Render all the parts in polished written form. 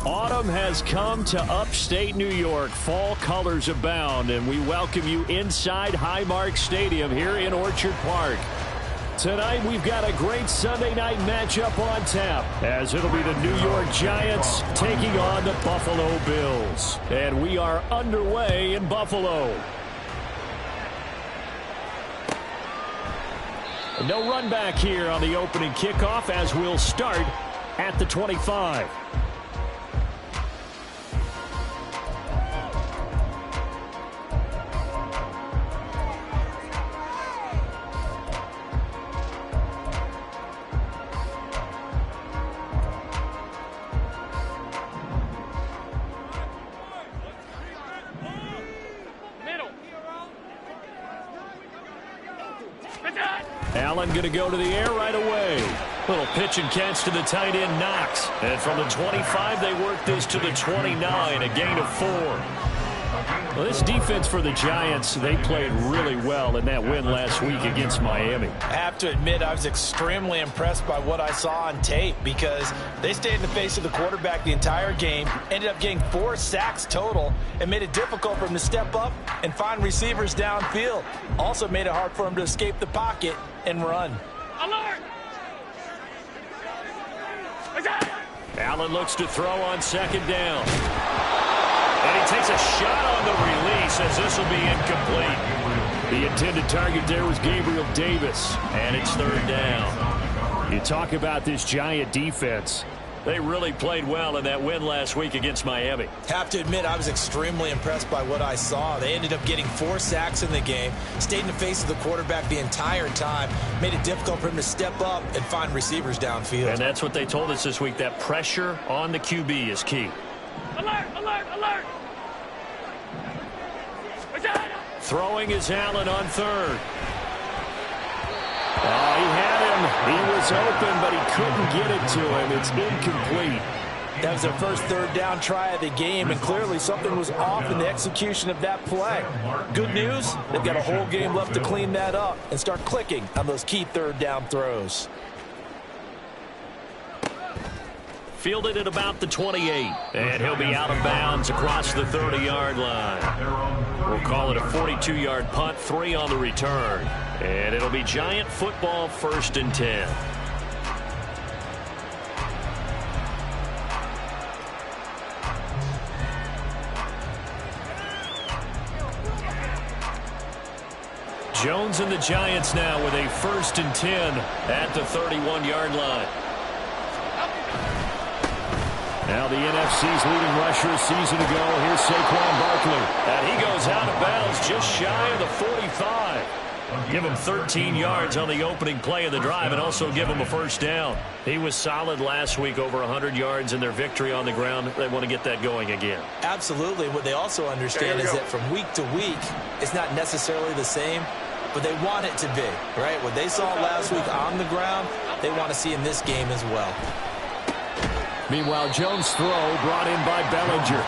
Autumn has come to upstate New York. Fall colors abound, and we welcome you inside Highmark Stadium here in Orchard Park. Tonight, we've got a great Sunday night matchup on tap, as it'll be the New York Giants taking on the Buffalo Bills. And we are underway in Buffalo. No run back here on the opening kickoff, as we'll start at the 25. Allen going to go to the air right away. Little pitch and catch to the tight end, Knox. And from the 25, they work this to the 29, a gain of 4. Well, this defense for the Giants, they played really well in that win last week against Miami. I have to admit, I was extremely impressed by what I saw on tape because they stayed in the face of the quarterback the entire game, ended up getting 4 sacks total, and made it difficult for him to step up and find receivers downfield. Also made it hard for him to escape the pocket and run. Alert! Allen looks to throw on second down. And he takes a shot on the release, as this will be incomplete. The intended target there was Gabriel Davis, and it's third down. You talk about this Giant defense. They really played well in that win last week against Miami. Have to admit, I was extremely impressed by what I saw. They ended up getting 4 sacks in the game, stayed in the face of the quarterback the entire time, made it difficult for him to step up and find receivers downfield. And that's what they told us this week, that pressure on the QB is key. Alert, alert, alert! Throwing is Allen on third. Oh, he had him. He was open, but he couldn't get it to him. It's incomplete. That was their first third down try of the game, and clearly something was off in the execution of that play. Good news, they've got a whole game left to clean that up and start clicking on those key third down throws. Fielded at about the 28, and he'll be out of bounds across the 30-yard line. We'll call it a 42-yard punt, 3 on the return. And it'll be Giant football, 1st and 10. Jones and the Giants now with a 1st and 10 at the 31-yard line. Now the NFC's leading rusher a season ago. Here's Saquon Barkley. And he goes out of bounds just shy of the 45. Give him 13 yards on the opening play of the drive and also give him a first down. He was solid last week, over 100 yards in their victory on the ground. They want to get that going again. Absolutely. What they also understand is that from week to week, it's not necessarily the same, but they want it to be, right? What they saw last week on the ground, they want to see in this game as well. Meanwhile, Jones' throw brought in by Bellinger.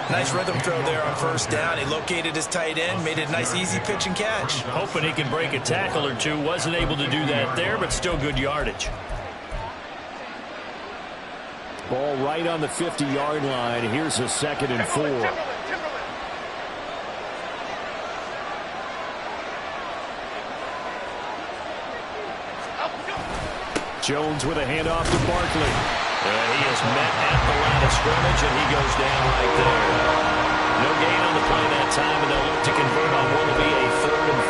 Nice rhythm throw there on first down. He located his tight end, made it a nice easy pitch and catch. Hoping he can break a tackle or two. Wasn't able to do that there, but still good yardage. Ball right on the 50-yard line. Here's a 2nd and 4. Jones with a handoff to Barkley. He is met at the line of scrimmage, and he goes down right there. No gain on the play that time, and they'll look to convert on what will be a 3rd and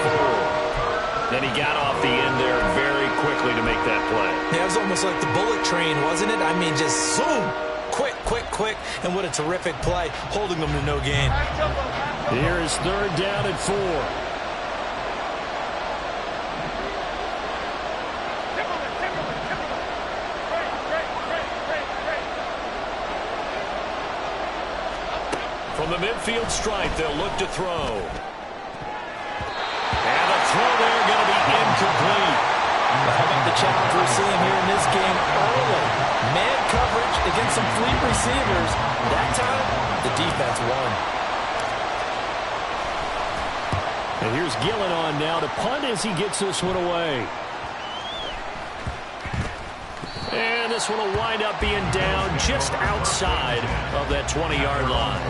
4. Then he got off the end there very quickly to make that play. Yeah, it was almost like the bullet train, wasn't it? I mean, just zoom, quick, and what a terrific play, holding them to no gain. Here is third down and 4. From the midfield stripe, they'll look to throw. And the throw there going to be incomplete. How about the challenge we're seeing here in this game early? Man coverage against some fleet receivers. That time, the defense won. And here's Gillen on now to punt as he gets this one away. And this one will wind up being down just outside of that 20-yard line.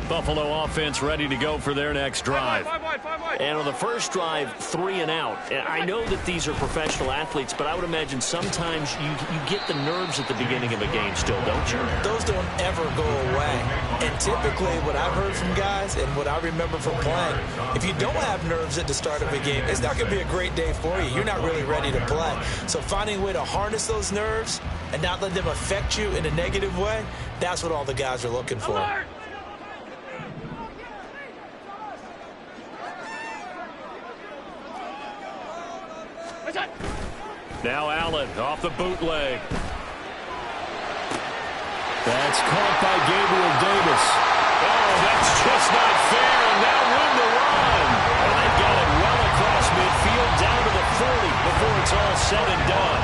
Buffalo offense ready to go for their next drive. And on the first drive, 3 and out. And I know that these are professional athletes, but I would imagine sometimes you get the nerves at the beginning of a game still, don't you? Those don't ever go away. And typically what I've heard from guys and what I remember from playing, if you don't have nerves at the start of a game, it's not going to be a great day for you. You're not really ready to play. So finding a way to harness those nerves and not let them affect you in a negative way, that's what all the guys are looking for. Alert! Now Allen off the bootleg. That's caught by Gabriel Davis. Oh, that's just not fair, and now win the run. And they got it well across midfield down to the 40 before it's all said and done.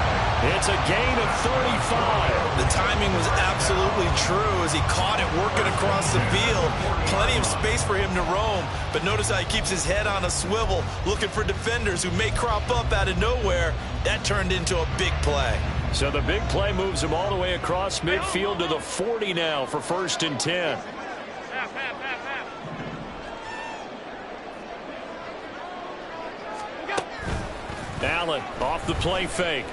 It's a gain of 35. The timing was absolutely true as he caught it working across the field. Plenty of space for him to roam, but notice how he keeps his head on a swivel looking for defenders who may crop up out of nowhere. That turned into a big play. So the big play moves him all the way across midfield to the 40 now for 1st and 10. Allen off the play fake.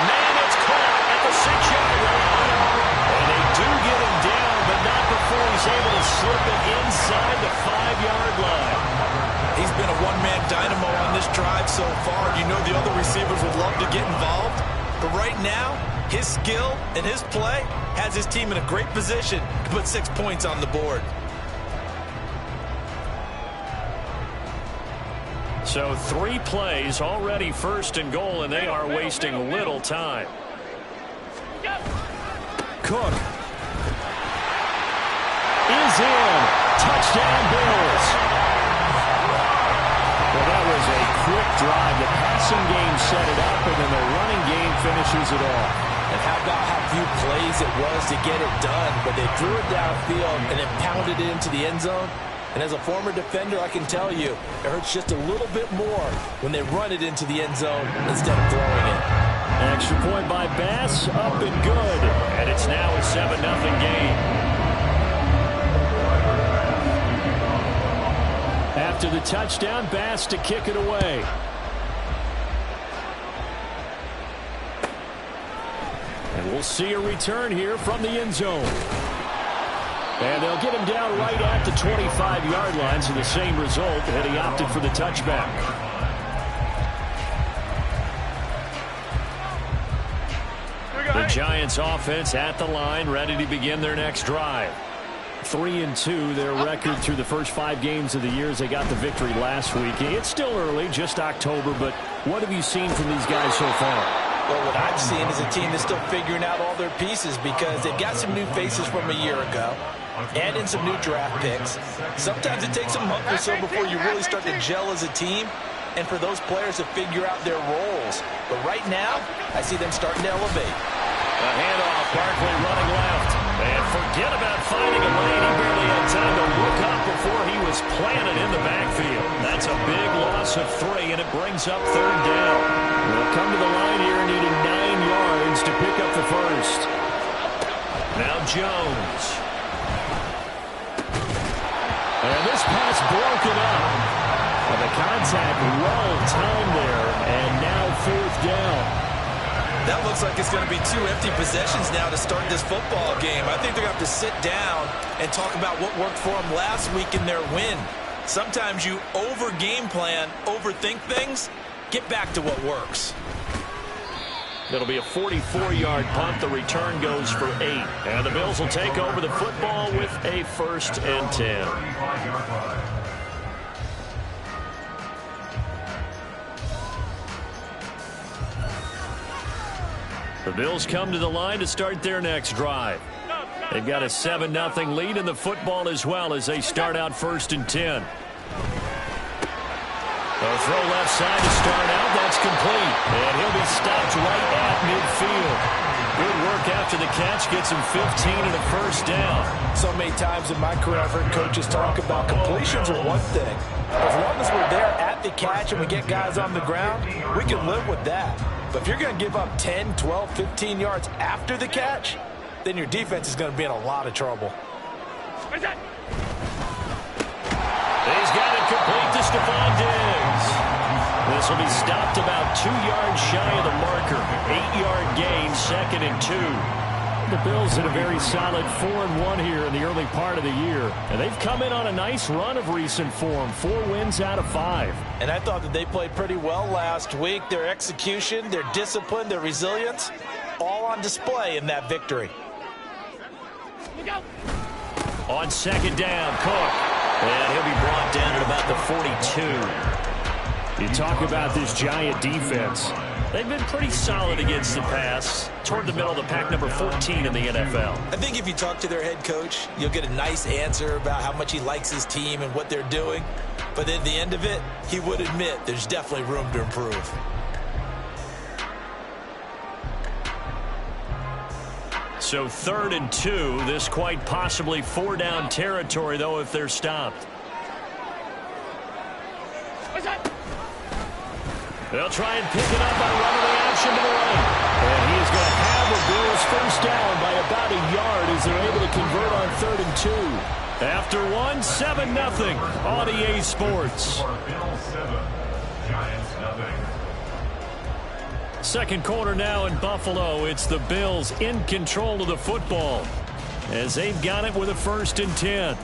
Man, it's caught at the 6-yard line. And they do get him down, but not before he's able to slip it inside the 5-yard line. He's been a one-man dynamo on this drive so far. You know the other receivers would love to get involved. But right now, his skill and his play has his team in a great position to put 6 points on the board. So 3 plays already 1st and goal, and they are wasting little time. Cook is in. Touchdown, Bills. Well, that was a quick drive. The passing game set it up, and then the running game finishes it off. And how about how few plays it was to get it done, but they drew it downfield and then pounded it into the end zone. And as a former defender, I can tell you, it hurts just a little bit more when they run it into the end zone instead of throwing it. Extra point by Bass, up and good. And it's now a 7-0 game. After the touchdown, Bass to kick it away. And we'll see a return here from the end zone. And they'll get him down right at the 25-yard line, so the same result, and he opted for the touchback. The Giants offense at the line, ready to begin their next drive. 3-2, their record through the first 5 games of the year as they got the victory last week. It's still early, just October, but what have you seen from these guys so far? Well, what I've seen is a team that's still figuring out all their pieces because they've got some new faces from a year ago. Add in some new draft picks. Sometimes it takes a month or so before you really start to gel as a team and for those players to figure out their roles. But right now, I see them starting to elevate. A handoff, Barkley running left. And forget about finding a lane. He barely had time to look up before he was planted in the backfield. That's a big loss of 3, and it brings up 3rd down. They'll come to the line here needing 9 yards to pick up the first. Now Jones. And this pass broken up. And the contact well timed there, and now 4th down. That looks like it's going to be 2 empty possessions now to start this football game. I think they're going to have to sit down and talk about what worked for them last week in their win. Sometimes you over-game plan, overthink things. Get back to what works. It'll be a 44-yard punt. The return goes for 8. And the Bills will take over the football with a 1st and 10. The Bills come to the line to start their next drive. They've got a 7-0 lead in the football as well as they start out 1st and 10. They'll throw left side to start out. That's complete. And he'll be stopped right at midfield. Good work after the catch. Gets him 15 and a 1st down. So many times in my career I've heard coaches talk about completions are one thing. As long as we're there at the catch and we get guys on the ground, we can live with that. But if you're going to give up 10, 12, 15 yards after the catch, then your defense is going to be in a lot of trouble. He's got it complete to Stephon Diggs. This will be stopped about 2 yards shy of the marker. 8-yard gain, 2nd and 2. The Bills in a very solid 4-1 here in the early part of the year. And they've come in on a nice run of recent form. 4 wins out of 5. And I thought that they played pretty well last week. Their execution, their discipline, their resilience, all on display in that victory. On 2nd down, Cook. And he'll be brought down at about the 42. You talk about this Giant defense. They've been pretty solid against the pass, toward the middle of the pack, number 14 in the NFL. I think if you talk to their head coach, you'll get a nice answer about how much he likes his team and what they're doing. But at the end of it, he would admit there's definitely room to improve. So 3rd and 2, this quite possibly 4-down territory, though, if they're stopped. They'll try and pick it up by running the action to the right. And he is going to have the Bills 1st down by about a yard as they're able to convert on 3rd and 2. After 1, 7-0 on EA Sports. Second quarter now in Buffalo. It's the Bills in control of the football as they've got it with a 1st and 10.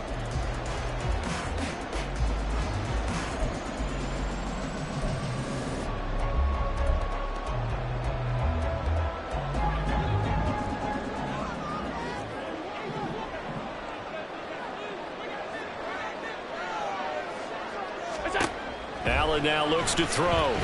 Allen now looks to throw.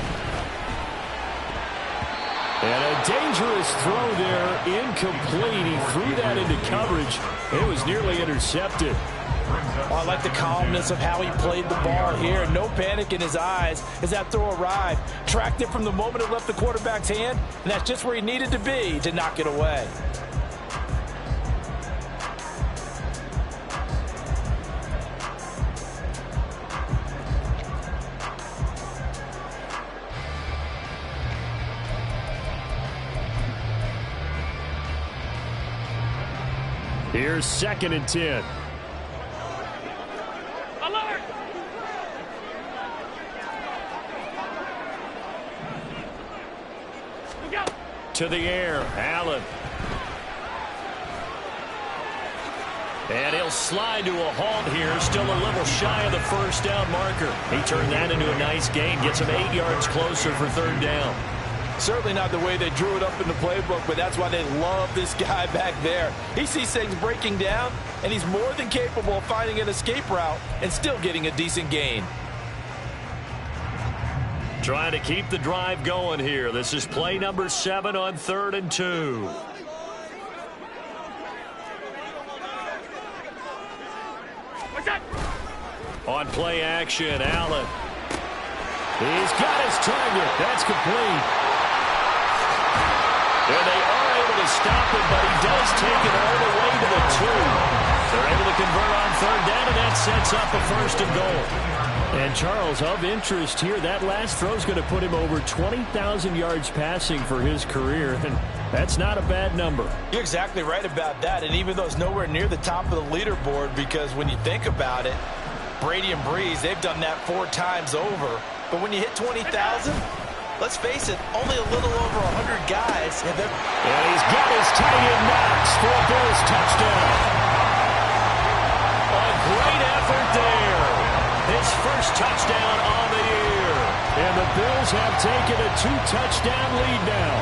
And a dangerous throw there, incomplete. He threw that into coverage. It was nearly intercepted. Oh, I like the calmness of how he played the ball here. No panic in his eyes as that throw arrived. Tracked it from the moment it left the quarterback's hand, and that's just where he needed to be to knock it away. Here's 2nd and 10. Alert! To the air, Allen. And he'll slide to a halt here, still a little shy of the 1st down marker. He turned that into a nice gain, gets him 8 yards closer for 3rd down. Certainly not the way they drew it up in the playbook, but that's why they love this guy back there. He sees things breaking down, and he's more than capable of finding an escape route and still getting a decent gain. Trying to keep the drive going here. This is play number 7 on 3rd and 2. On play action, Allen. He's got his target. That's complete. And they are able to stop him, but he does take it all the way to the 2. They're able to convert on 3rd down, and that sets up a 1st and goal. And, Charles, of interest here, that last throw is going to put him over 20,000 yards passing for his career, and that's not a bad number. You're exactly right about that, and even though it's nowhere near the top of the leaderboard, because when you think about it, Brady and Breeze, they've done that 4 times over. But when you hit 20,000, Let's face it, only a little over 100 guys have ever... And he's got his tight end knocks for a Bills touchdown. A great effort there. His first touchdown on the year. And the Bills have taken a 2-touchdown lead now.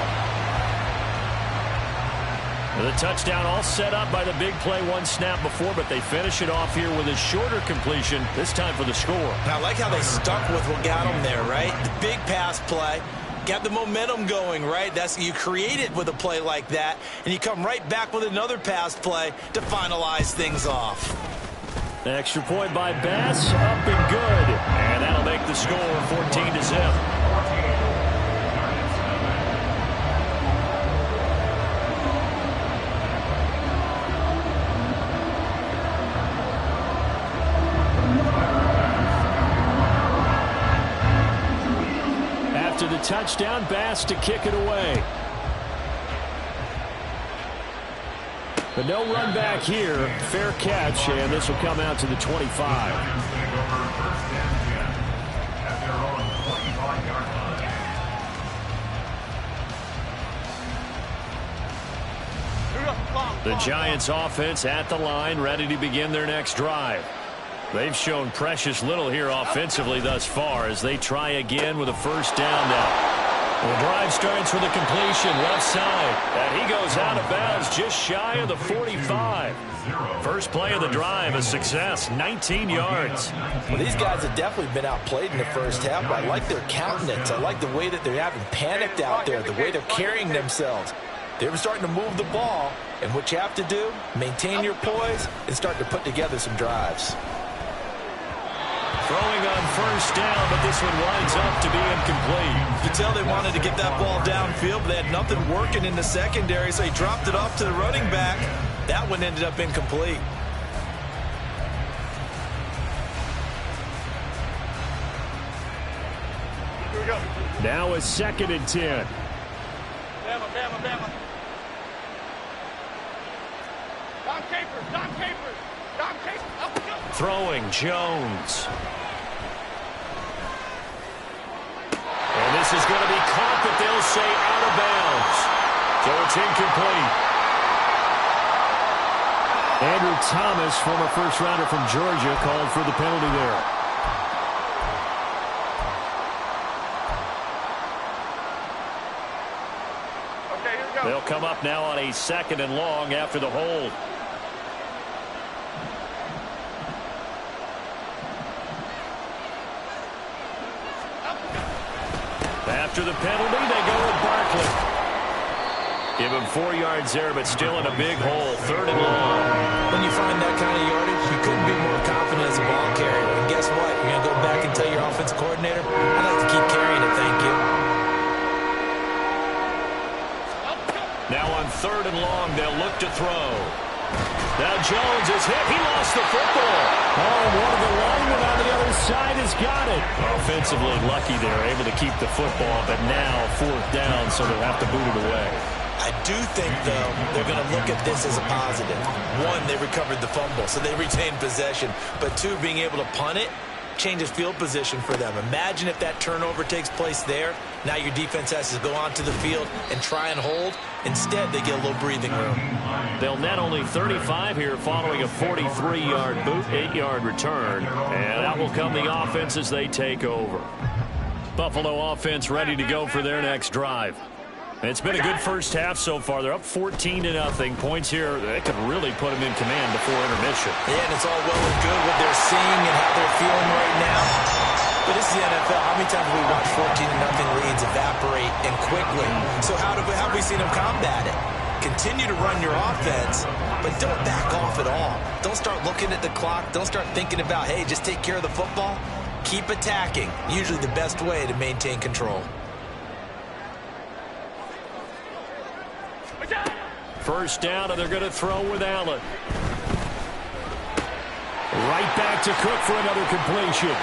The touchdown all set up by the big play one snap before, but they finish it off here with a shorter completion, this time for the score. I like how they stuck with what got them there, right? The big pass play, got the momentum going, right? You create it with a play like that, and you come right back with another pass play to finalize things off. Extra point by Bass, up and good. And that'll make the score 14-0. After the touchdown, Bass to kick it away. But no run back here. Fair catch, and this will come out to the 25. The Giants offense at the line, ready to begin their next drive. They've shown precious little here offensively thus far as they try again with a first down now. The drive starts with a completion left side. And he goes out of bounds just shy of the 45. First play of the drive, a success, 19 yards. Well, these guys have definitely been outplayed in the first half, but I like their countenance. I like the way that they haven't panicked out there, the way they're carrying themselves. They're starting to move the ball, and what you have to do, maintain your poise and start to put together some drives. Throwing on first down, but this one winds up to be incomplete. You can tell they wanted to get that ball downfield, but they had nothing working in the secondary, so he dropped it off to the running back. That one ended up incomplete. Here we go. Now a 2nd and 10. Bama. Dom Capers. Up we go. Throwing Jones. And this is going to be caught, but they'll say out of bounds. So it's incomplete. Andrew Thomas, former first-rounder from Georgia, called for the penalty there. Okay, here we go. They'll come up now on a 2nd and long after the hold. After the penalty, they go with Barkley. Give him 4 yards there, but still in a big hole. 3rd and long. When you find that kind of yardage, you couldn't be more confident as a ball carrier. And guess what? You're going to go back and tell your offensive coordinator, I'd like to keep carrying it, thank you. Now on 3rd and long, they'll look to throw. Now Jones is hit. He lost the football. Oh, one of the linemen on the other side has got it. Offensively lucky they're able to keep the football, but now 4th down, so they'll have to boot it away. I do think, though, they're going to look at this as a positive. 1, they recovered the fumble, so they retained possession. But 2, being able to punt it changes field position for them. Imagine if that turnover takes place there. Now your defense has to go onto the field and try and hold. Instead, they get a little breathing room. They'll net only 35 here following a 43-yard boot, 8-yard return. And out will come the offense as they take over. Buffalo offense ready to go for their next drive. It's been a good first half so far. They're up 14-0. Points here, they could really put them in command before intermission. Yeah, and it's all well and good what they're seeing and how they're feeling right now. But this is the NFL. How many times have we watched 14-0 leads evaporate and quickly? So how have we seen them combat it? Continue to run your offense, but don't back off at all. Don't start looking at the clock. Don't start thinking about, hey, just take care of the football. Keep attacking. Usually the best way to maintain control. First down, and they're going to throw with Allen. Right back to Cook for another completion.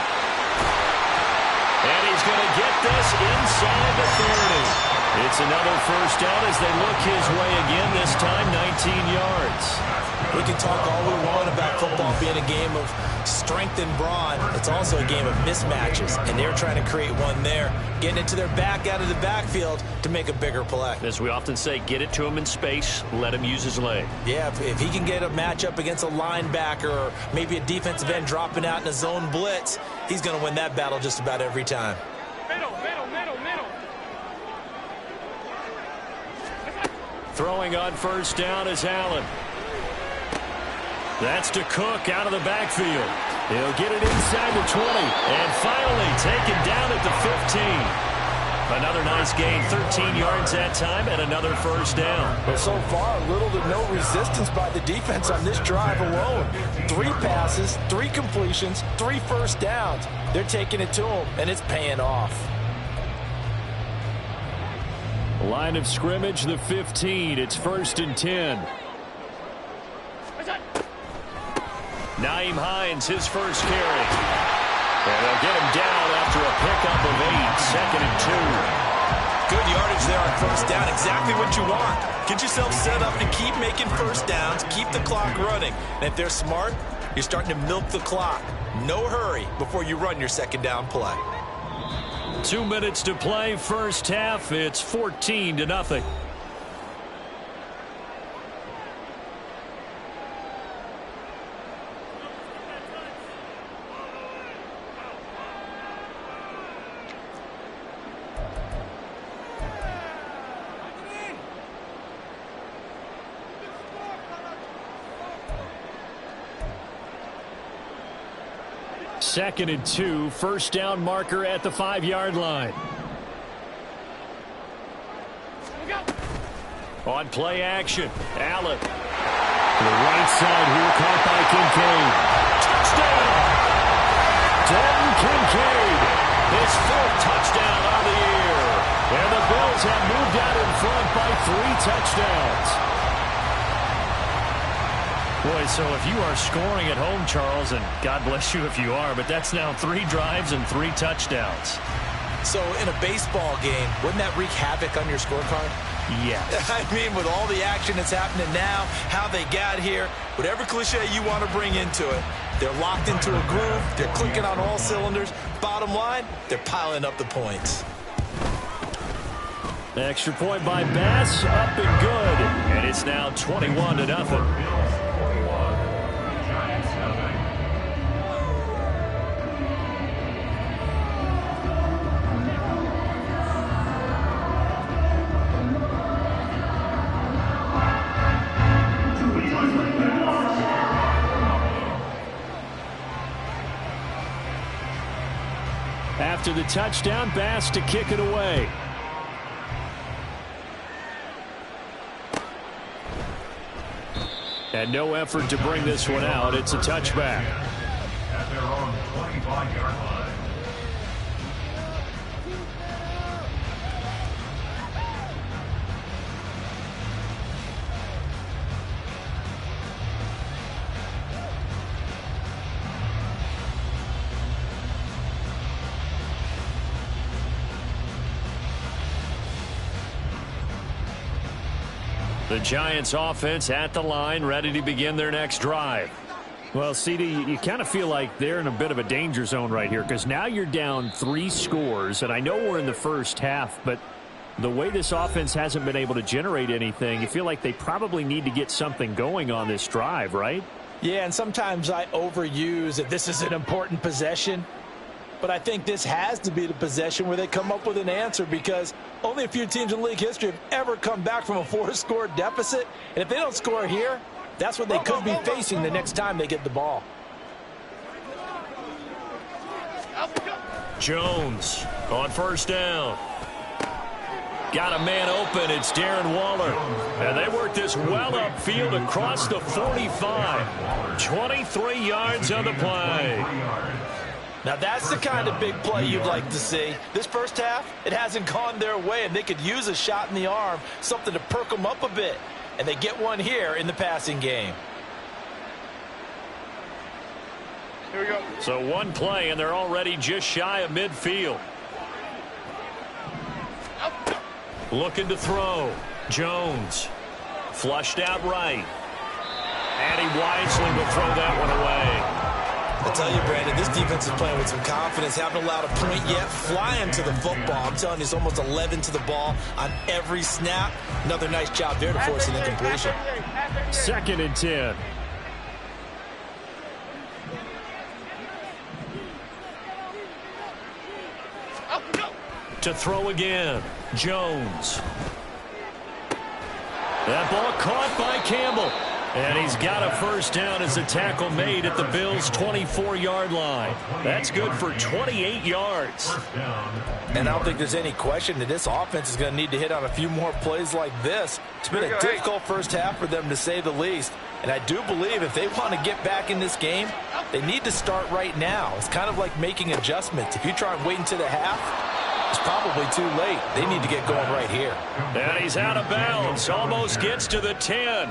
And he's going to get this inside the 30. It's another first down as they look his way again, this time 19 yards. We can talk all we want about football being a game of strength and brawn. It's also a game of mismatches, and they're trying to create one there, getting it to their back out of the backfield to make a bigger play. As we often say, get it to him in space, let him use his leg. Yeah, if he can get a matchup against a linebacker or maybe a defensive end dropping out in a zone blitz, he's going to win that battle just about every time. Middle. Throwing on first down is Allen. That's to Cook out of the backfield. He'll get it inside the 20. And finally taken down at the 15. Another nice gain, 13 yards that time, and another first down. But so far, little to no resistance by the defense on this drive alone. 3 passes, 3 completions, 3 first downs. They're taking it to him, and it's paying off. Line of scrimmage, the 15. It's 1st and 10. Naeem Hines, his first carry. And they'll get him down after a pickup of 8, 2nd and 2. Good yardage there on first down. Exactly what you want. Get yourself set up to keep making first downs, keep the clock running. And if they're smart, you're starting to milk the clock. No hurry before you run your second down play. 2 minutes to play, first half. It's 14-0. Second and 2, first down marker at the 5-yard line. On play action, Allen. To the right side here, caught by Kincaid. Touchdown! Dalton Kincaid, his 4th touchdown on the year. And the Bills have moved out in front by 3 touchdowns. Boy, so if you are scoring at home, Charles, and God bless you if you are, but that's now 3 drives and 3 touchdowns. So in a baseball game, wouldn't that wreak havoc on your scorecard? Yes. I mean, with all the action that's happening now, how they got here, whatever cliche you want to bring into it, they're locked into a groove, they're clicking on all cylinders. Bottom line, they're piling up the points. Extra point by Bass, up and good. And it's now 21-0. After the touchdown, Bass to kick it away. And no effort to bring this one out. It's a touchback. At their own 25-yard line. The Giants offense at the line, ready to begin their next drive. Well, CD, you kind of feel like they're in a bit of a danger zone right here because now you're down 3 scores, and I know we're in the first half, but the way this offense hasn't been able to generate anything, you feel like they probably need to get something going on this drive, right? Yeah, and sometimes I overuse that this is an important possession. But I think this has to be the possession where they come up with an answer because only a few teams in league history have ever come back from a 4-score deficit. And if they don't score here, that's what they could be facing the next time they get the ball. Jones on first down. Got a man open. It's Darren Waller. And they work this well upfield across the 45. 23 yards on the play. Now that's the kind of big play you'd like to see. This first half, it hasn't gone their way, and they could use a shot in the arm, something to perk them up a bit. And they get one here in the passing game. Here we go. So one play, and they're already just shy of midfield. Looking to throw. Jones. Flushed out right. And he wisely will throw that one away. I tell you, Brandon, this defense is playing with some confidence. Haven't allowed a point yet. Flying to the football. I'm telling you, it's almost 11 to the ball on every snap. Another nice job there to force an incompletion. 2nd and 10. To throw again, Jones. That ball caught by Campbell. And he's got a first down as a tackle made at the Bills' 24-yard line. That's good for 28 yards. And I don't think there's any question that this offense is going to need to hit on a few more plays like this. It's been a difficult first half for them, to say the least. And I do believe if they want to get back in this game, they need to start right now. It's kind of like making adjustments. If you try and wait until the half, it's probably too late. They need to get going right here. And he's out of bounds. Almost gets to the 10.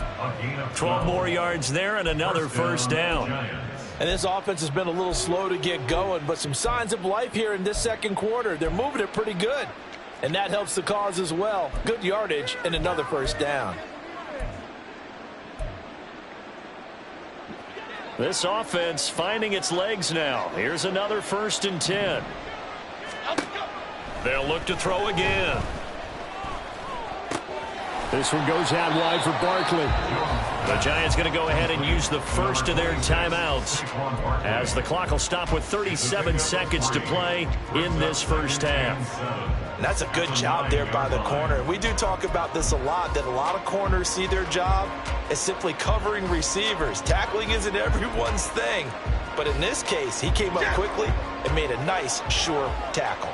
12 more yards there and another first down. And this offense has been a little slow to get going, but some signs of life here in this second quarter. They're moving it pretty good. And that helps the cause as well. Good yardage and another first down. This offense finding its legs now. Here's another 1st and 10. They'll look to throw again. This one goes out wide for Barkley. The Giants going to go ahead and use the first of their timeouts as the clock will stop with 37 seconds to play in this first half. And that's a good job there by the corner. We do talk about this a lot, that a lot of corners see their job as simply covering receivers. Tackling isn't everyone's thing. But in this case, he came up quickly and made a nice, sure tackle.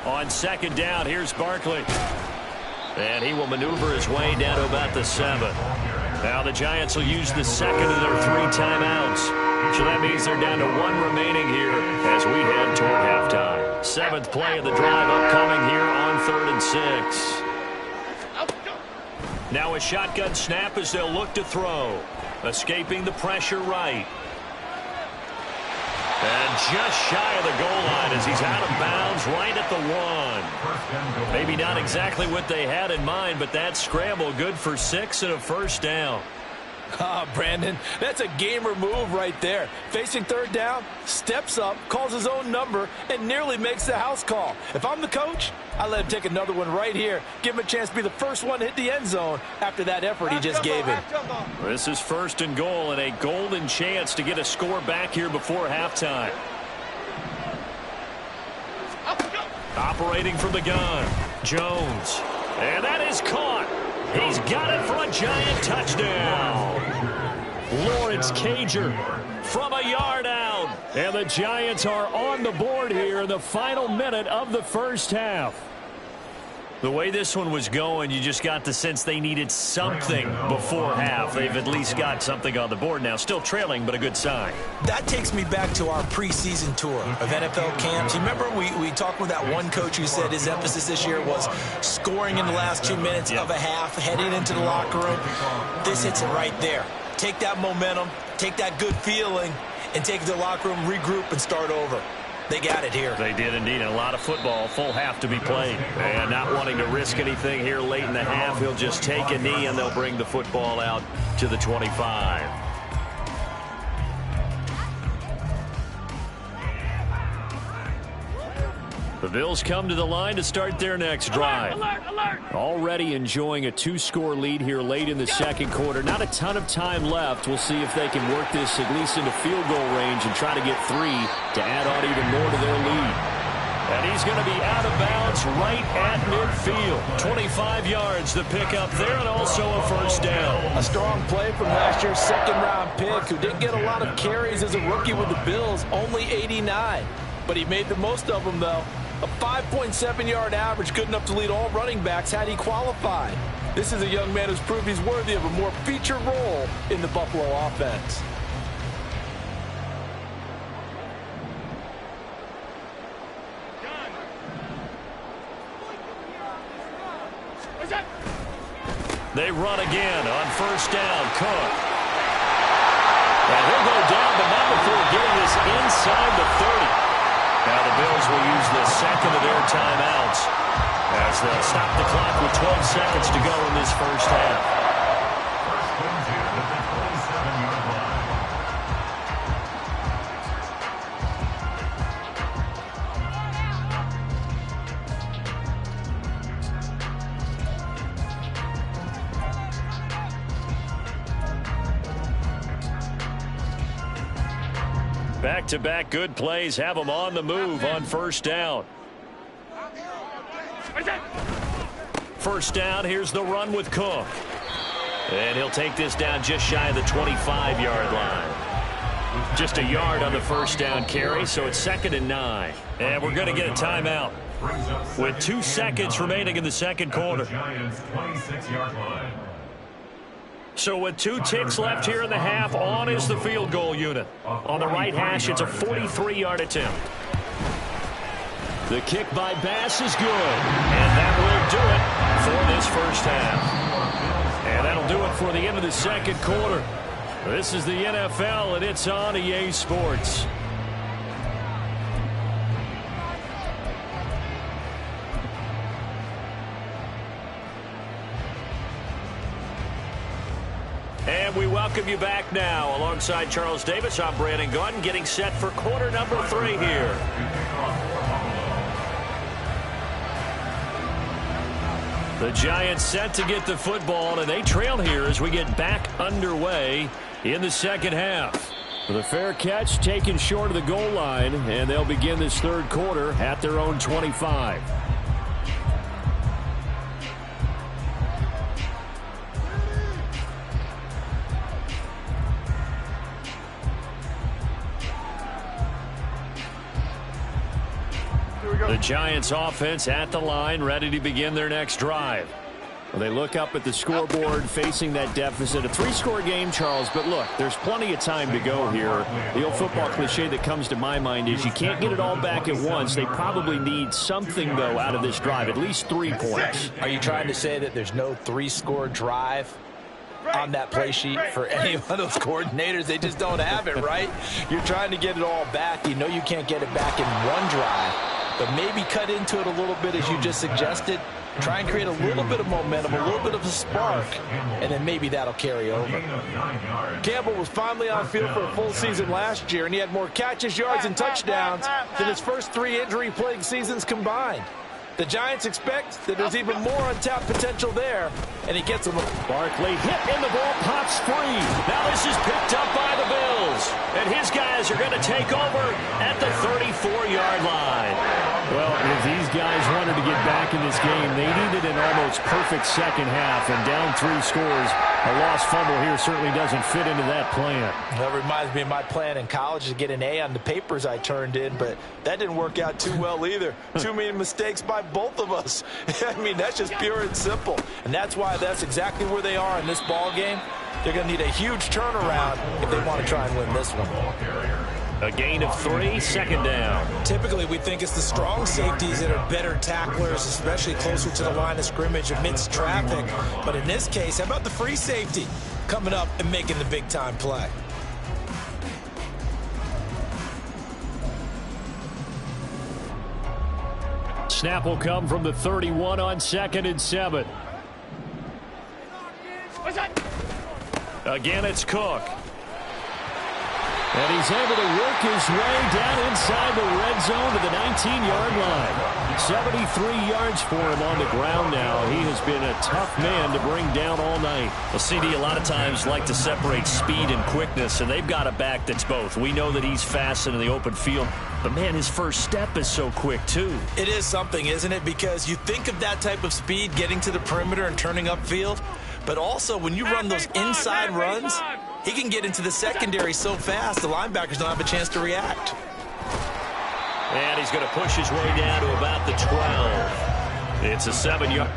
On 2nd down, here's Barkley. And he will maneuver his way down to about the 7. Now the Giants will use the second of their 3 timeouts. So that means they're down to 1 remaining here as we head toward halftime. 7th play of the drive upcoming here on 3rd and 6. Now a shotgun snap as they'll look to throw. Escaping the pressure right. And just shy of the goal line as he's out of bounds right at the 1. Maybe not exactly what they had in mind, but that scramble good for 6 and a first down. Brandon, that's a gamer move right there. Facing 3rd down, steps up, calls his own number, and nearly makes the house call. If I'm the coach, I let him take another one right here. Give him a chance to be the first one to hit the end zone after that effort he just gave him. This is 1st and goal and a golden chance to get a score back here before halftime. Operating from the gun, Jones. And that is caught. He's got it for a Giant touchdown. Lawrence Cager from a yard out. And the Giants are on the board here in the final minute of the first half. The way this one was going, you just got the sense they needed something before half. They've at least got something on the board now. Still trailing, but a good sign. That takes me back to our preseason tour of NFL camps. You remember we talked with that one coach who said his emphasis this year was scoring in the last 2 minutes of a half, heading into the locker room. This hits it right there. Take that momentum, take that good feeling, and take it to the locker room, regroup, and start over. They got it here. They did indeed. A lot of football, full half to be played. And not wanting to risk anything here late in the half, he'll just take a knee and they'll bring the football out to the 25. The Bills come to the line to start their next drive. Already enjoying a 2-score lead here late in the second quarter. Not a ton of time left. We'll see if they can work this at least into field goal range and try to get 3 to add on even more to their lead. And he's going to be out of bounds right at midfield. 25 yards to pick up there and also a first down. A strong play from last year's second-round pick who didn't get a lot of carries as a rookie with the Bills, only 89. But he made the most of them, though. A 5.7-yard average, good enough to lead all running backs had he qualified. This is a young man who's proved he's worthy of a more featured role in the Buffalo offense. They run again on first down. Cook. And he'll go down, but not before getting this inside the 30. Now the Bills will use the second of their timeouts As they'll stop the clock with 12 seconds to go in this first half. First and 10 at the 27-yard line. Back-to-back good plays have them on the move on first down. First down, here's the run with Cook. And he'll take this down just shy of the 25-yard line. Just a yard on the first down carry, so it's 2nd and 9. And we're going to get a timeout with 2 seconds remaining in the second quarter. Giants' 26-yard line. So with 2 ticks left here in the half, on is the field goal unit. On the right hash, it's a 43-yard attempt. The kick by Bass is good, and that will do it for this first half. And that'll do it for the end of the second quarter. This is the NFL, and it's on EA Sports. And we welcome you back now. Alongside Charles Davis, I'm Brandon Gunn, getting set for quarter number 3 here. The Giants set to get the football, and they trail here as we get back underway in the second half. The fair catch taken short of the goal line, and they'll begin this third quarter at their own 25. The Giants offense at the line, ready to begin their next drive. Well, they look up at the scoreboard facing that deficit. A 3-score game, Charles, but look, there's plenty of time to go here. The old football cliche that comes to my mind is you can't get it all back at once. They probably need something, though, out of this drive, at least 3 points. Are you trying to say that there's no 3-score drive on that play sheet for any of those coordinators? They just don't have it, right? You're trying to get it all back. You know you can't get it back in one drive, but maybe cut into it a little bit as you just suggested. Try and create a little bit of momentum, a little bit of a spark, and then maybe that'll carry over. Campbell was finally on field for a full season last year, and he had more catches, yards, and touchdowns than his first 3 injury-plagued seasons combined. The Giants expect that there's even more untapped potential there, and he gets them. Barkley hit and the ball pops free. Now this is picked up by the Bills, and his guys are going to take over at the 34-yard line. Well, if these guys wanted to get back in this game, they needed an almost perfect second half, and down 3 scores, a lost fumble here certainly doesn't fit into that plan. That reminds me of my plan in college to get an A on the papers I turned in, but that didn't work out too well either. Too many mistakes by both of us. I mean, that's just pure and simple, and that's why that's exactly where they are in this ball game. They're going to need a huge turnaround if they want to try and win this one. A gain of 3, second down. Typically, we think it's the strong safeties that are better tacklers, especially closer to the line of scrimmage amidst traffic. But in this case, how about the free safety coming up and making the big-time play? Snap will come from the 31 on 2nd and 7. Again, it's Cook. And he's able to work his way down inside the red zone to the 19-yard line. 73 yards for him on the ground now. He has been a tough man to bring down all night. Well, CD, a lot of times like to separate speed and quickness, and they've got a back that's both. We know that he's fast in the open field, but, man, his first step is so quick, too. It is something, isn't it? Because you think of that type of speed getting to the perimeter and turning upfield, but also when you run those inside runs, he can get into the secondary so fast the linebackers don't have a chance to react. And he's going to push his way down to about the 12. It's a 7-yard.